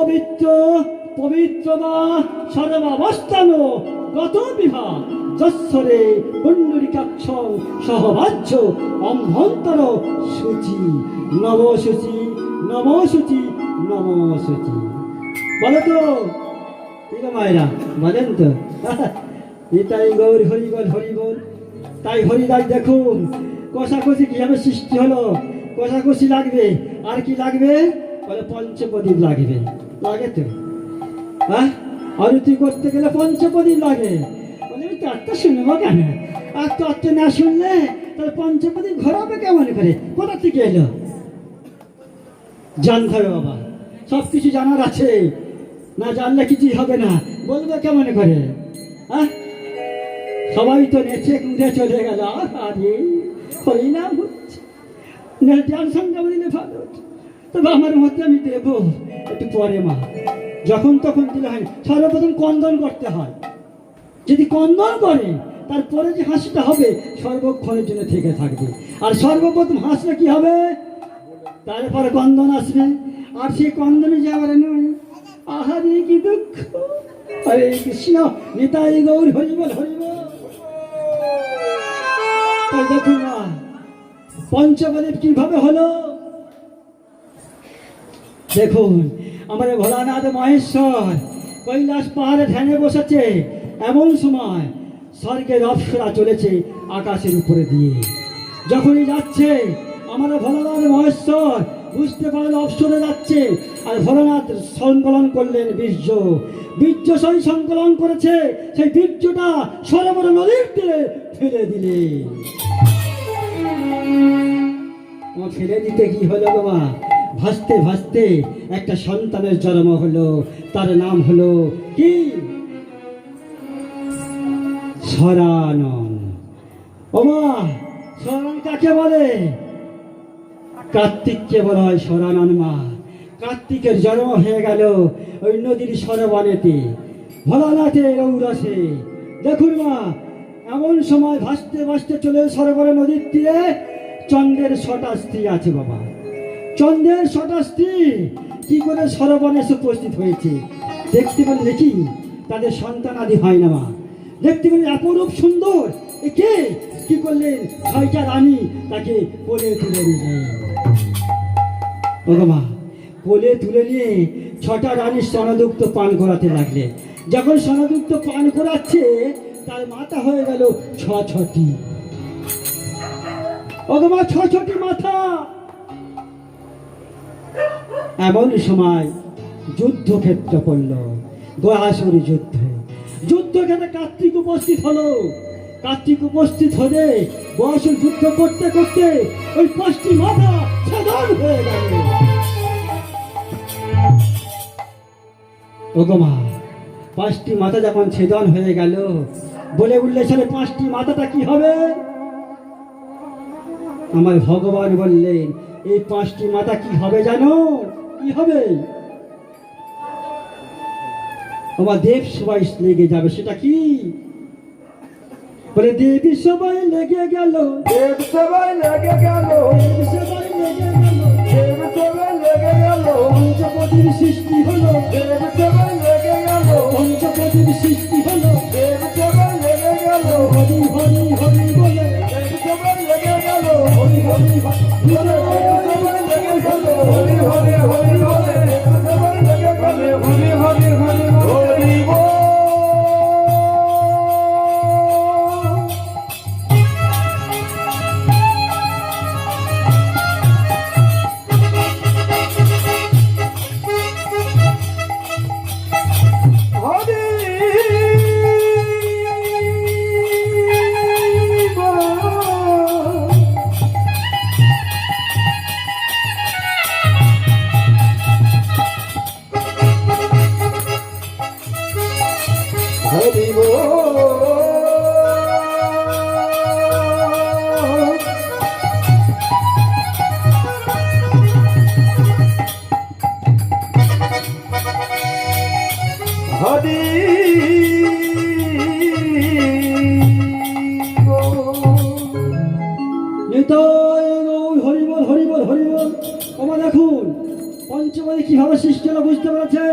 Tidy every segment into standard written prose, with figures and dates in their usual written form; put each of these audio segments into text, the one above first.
পবিত্র পবিত্র বা সর্বাবস্থান গত বিভা যশ্বরে পুণ্ডরিকাক্ষ সহবাজ্য অভ্যন্তর সূচি নবসূচি নবসূচি নবসূচি। বলো তো ঠিক মায়েরা, বলেন তো? এটাই গৌর হরিবল হরিবল। তাই হরিদাস দেখুন কষাকষি কিভাবে সৃষ্টি হলো। কষাকষি লাগবে, আর কি লাগবে বলে পঞ্চপ্রদীপ লাগবে। লাগে তো, হ্যাঁ? আরতি করতে গেলে পঞ্চপ্রদীপ লাগে। বলে আমি তো শুনবো কেন? আর তত্ত্ব না শুনলে তাহলে পঞ্চপ্রদীপ ঘোরাবে কেমন করে? কোথা থেকে এলো? জানতে হবে বাবা, সব কিছু জানার আছে। না জানলে কিছুই হবে না। বলবে কেমন করে? হ্যাঁ, সবাই তো নেচে কুঁড়ে চলে গেল। আরে হই না হচ্ছে যার সঙ্গে দিলে ভালো, তবে আমার মধ্যে আমি দেবো একটু পরে। মা যখন তখন দিলে হয়। সর্বপ্রথম কন্দন করতে হয়। যদি কন্দন করে তারপরে যে হাসিটা হবে সর্বক্ষণের জন্য থেকে থাকবে। আর সর্বপ্রথম হাসলে কি হবে? তারপরে কন্দন আসবে। আর সেই কন্দনে যাওয়ার নয়। আহারে কি দুঃখ! হরে কৃষ্ণ, নিতাই গৌর হরিবল হরিবল। তাই দেখুন না পঞ্চপ্রদীপ কিভাবে হলো। দেখুন আমার ভোলানাথ মহেশ্বর কৈলাস পাহাড়ে ধ্যানে বসেছে। এমন সময় স্বর্গের অপ্সরা চলেছে আকাশের উপরে দিয়ে। যখনই যাচ্ছে আমার ভোলানাথ মহেশ্বর বুঝতে পারলেন অপ্সরে যাচ্ছে। আর ভোলানাথ সংকলন করলেন বীর্য। বীর্য সেই সংকলন করেছে, সেই বীর্যটা সরোবর নদীর তীরে ফেলে দিলে। ফেলে দিতে কি হলো গো মা? ভাসতে ভাসতে একটা সন্তানের জন্ম হলো। তার নাম হলো কি? সরানন। ও মা, সরানন কাকে বলে? কার্তিককে বলা হয় সরানন। মা, কার্তিকের জন্ম হয়ে গেল ওই নদীর সরবনেতে, ভোলানাথের ঔরসে। দেখুন মা, এমন সময় ভাসতে ভাসতে চলে সরোবর নদীর তীরে চন্দ্রের 6টা স্ত্রী আছে বাবা। চন্দ্রের 6টা স্ত্রী কি করে সরোবরে এসে উপস্থিত হয়েছে? দেখতে পেলে দেখি তাদের সন্তান আদি হয় না। মা দেখতে পেলে অপরূপ সুন্দর। একে কি করলেন? 6টা রানী তাকে কোলে তুলে নিলেন। মা কোলে তুলে নিয়ে 6টা রানীর স্তনযুক্ত পান করাতে লাগলে। যখন স্তনযুক্ত পান করাচ্ছে তার মাথা হয়ে গেল 6টি। মা 6টি মাথা। এমন সময় যুদ্ধক্ষেত্র পড়ল, গয়াসুর যুদ্ধ। যুদ্ধক্ষেত্রে কার্তিক উপস্থিত হলো। কার্তিক উপস্থিত হলে গয়াসুর যুদ্ধ করতে করতে ওই 5টি মাথা ছেদন হয়ে গেল। মা 5টি মাথা যখন ছেদন হয়ে গেল, বলে উঠলে ছেলে 5টি মাথাটা কি হবে? আমার ভগবান বললেন এই 5টি মাথা কি হবে জানো? কি হবে? আমার দেব সবাই লেগে যাবে। সেটা কি? বলে দেবী সবাই লেগে গেল, দেব সবাই লেগে গেল, দেব সবাই লেগে গেল, দেব সবাই লেগে গেল। পঞ্চপ্রদীপ সৃষ্টি হলো, দেব সবাই লেগে গেল, পঞ্চপ্রদীপ সৃষ্টি হলো, দেব সবাই লেগে গেল। হরি হরি হরি বলে দেব সবাই লেগে গেল, হরি হরি হরি বলে দেব সবাই লেগে গেল, হরি হরি হরি বলে দেব সবাই লেগে গেল, হরি হরি হরি হরি বল। হরিবল হরিবল হরিবল। দেখুন পঞ্চপ্রদীপ কিভাবে সৃষ্টি হলো বুঝতে পেরেছেন?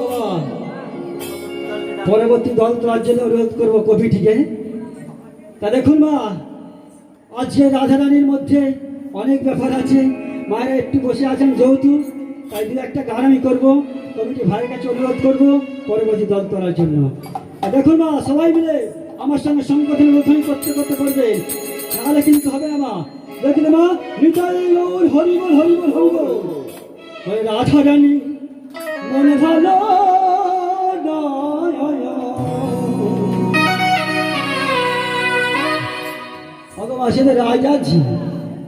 ভগবান, পরবর্তী দল তোলার জন্য অনুরোধ করবো কবিটিকে। তা দেখুন মা, আজকে রাধারানীর মধ্যে অনেক ব্যাপার আছে, মায়েরা একটু বসে আছেন যেহেতু, তাই দু একটা গান আমি করবো, কমিটি ভাইয়ের কাছে অনুরোধ করবো পরবর্তী দল তোলার জন্য। আর দেখুন মা, সবাই মিলে আমার সঙ্গে সংগঠন রোধনী করতে করতে করবেন, তাহলে কিন্তু হবে না মা। দেখলে মা, নিতাই গৌর হরিবল হরিবল হরিবল। ওই রাধারানী মনে ভালো ভগবান, সেটা রাজাজি,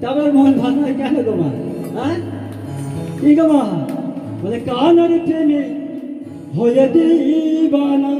তারপরে মন ভালো হয় কেন তোমার? হ্যাঁ, কি গো মা? বলে কানার প্রেমে হয়ে দিবানা।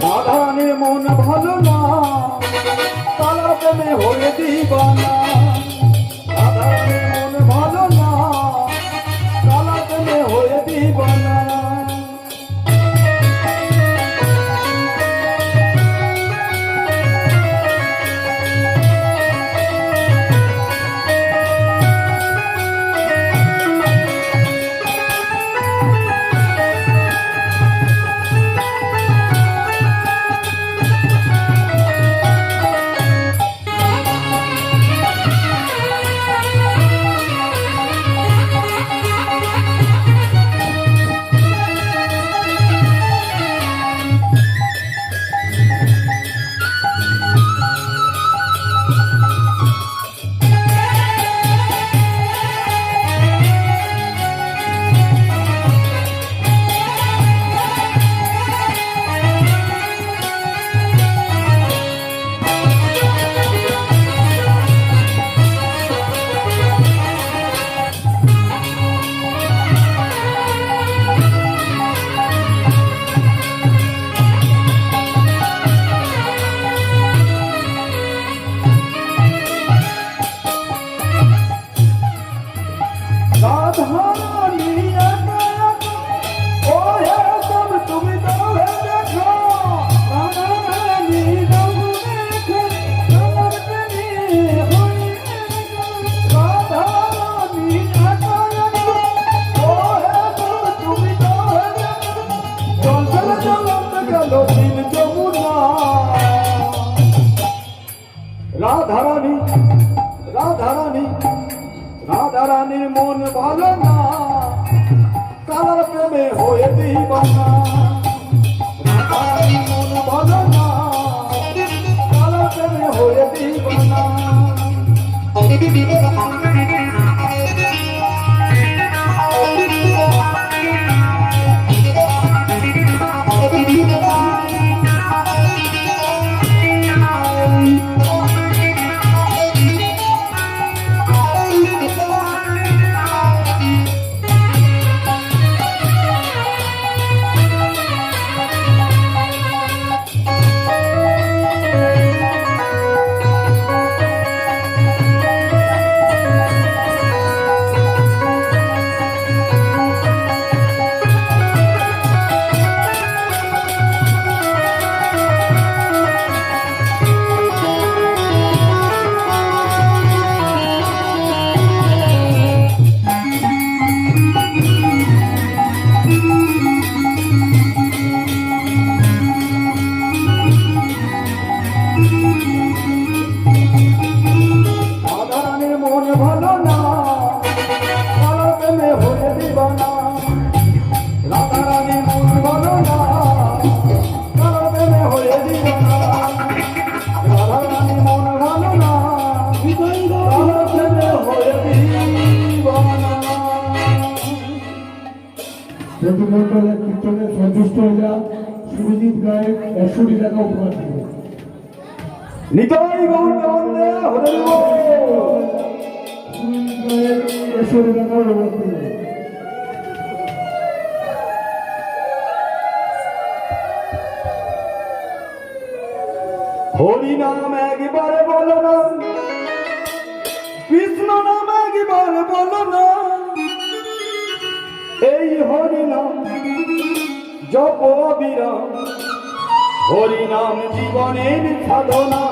রাধারানীর মন ভালো না, কালার প্রেমে হয়ে দিবানা। রাধারানীর মন ভালো না, কালার প্রেমে হয়ে দিবানা। রাধারানী একা একা, ওরে সব তুমি তবে দেখো। রাধারানী তবু দেখে তোমার প্রেমে হয়ে গেল। রাধারানী একা একা, ওরে সব তুমি তবে দেখো। জল চলে জলতে গেল দিন যমুনা। রাধারানী রাধারানী রাধারানীর মন ভালো না, কালার প্রেমে হয়ে দিবানা। রাধারানীর মন ভালো না, কালার প্রেমে হয়ে দিবানা। রাধারানীর মন ভালো না, কালার প্রেমে হয়ে দিবানা। রাধারানীর মন ভালো না, কালার প্রেমে হয়ে দিবানা। রাধারানীর মন ভালো না, কালার প্রেমে হয়ে দিবানা। প্রতিমণ্ডলের কীর্তনে সন্তুষ্ট হইয়া সুরজিৎ গায়ের 100 টাকা উপহার দিল। নিতাই গৌর বন্দে হরে বল। সুরজিৎ গায়ের 100 টাকা উপহার দিল। হরি নাম একবারে বলো না, জপ বিরাম হরিনাম জীবনের সাধনা